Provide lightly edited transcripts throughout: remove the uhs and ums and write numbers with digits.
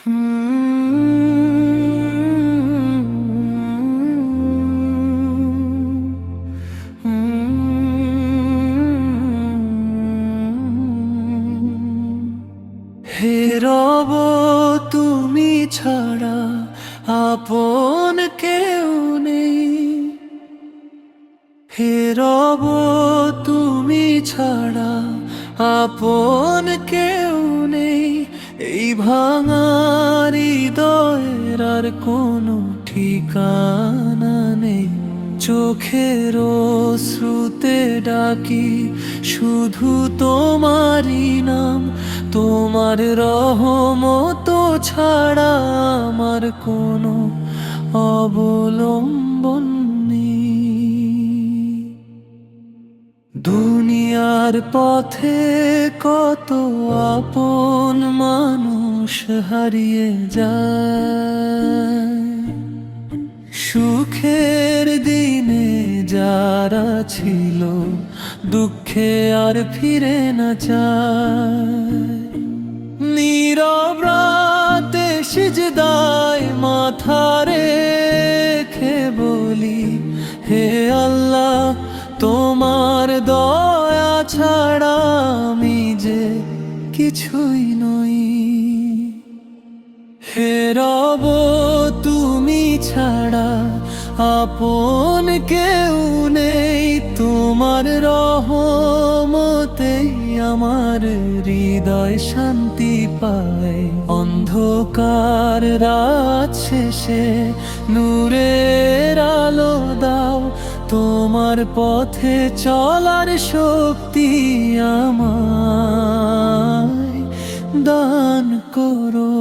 হে রব, তুমি ছাড়া আপন কেউ নেই। হে রব, তুমি ছাড়া আপন কেউ নেই। এই ভাঙা হৃদয়ের আর কোনো ঠিকানা নেই। চোখের শ্রুতে ডাকি শুধু তোমারই নাম। তোমার রহমত ছাড়া আমার কোনো অবলম্বন নেই। দুনিয়ার পথে কত আপন মানুষ হারিয়ে যায়। সুখের দিনে যারা ছিল, দুঃখে আর ফিরে না চায়। নীরব রাতে সিজদায় মাথা রেখে বলি, হে আল্লাহ, তোমার দয়া ছাড়া আমি যে কিছুই নই। হে রব, তুমি ছাড়া আপন কেউ নেই। তোমার রহমতেই আমার হৃদয় শান্তি পায়। অন্ধকার রাত শেষে নূরের আলো দাও। তোমার পথে চলার শক্তি আমায় দান করো।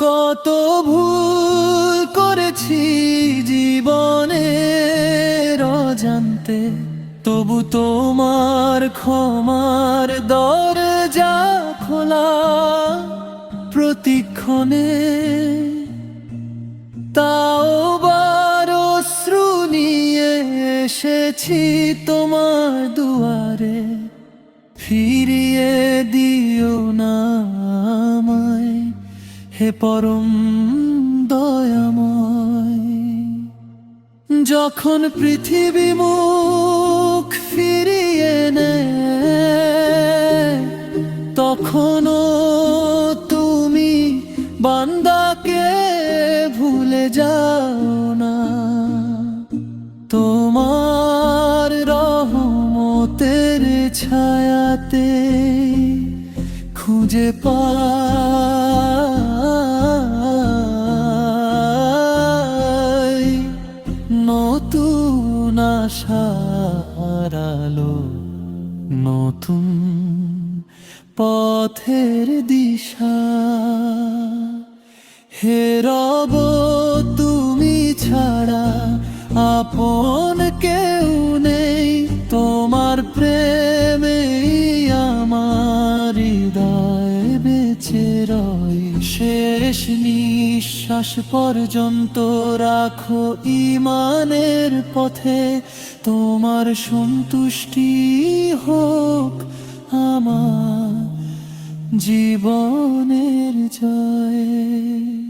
কত ভুল করেছি জীবনের অজান্তে, তবু তোমার ক্ষমার দরজা খোলা প্রতিক্ষণে। তাও বার অশ্রু নিয়ে এসেছি তোমার দুয়ারে। ফিরিয়ে দিও না আমায়, হে পরম দয়াময়। যখন পৃথিবী মুখ ফিরিয়ে নেয়, তখনও তুমি বান্দাকে ভুলে যাও না। তোমার রহমতের ছায়াতে খুঁজে পাই নতুন আশার আলো, নতুন পথের দিশা। হে রব, তুমি ছাড়া আপন কেউ নেই। তোমার প্রেমেই আমার হৃদয় বেঁচে রয়। শেষ নিঃশ্বাস পর্যন্ত রাখো ঈমানের পথে। তোমার সন্তুষ্টি হোক আমার জীবনের জয়।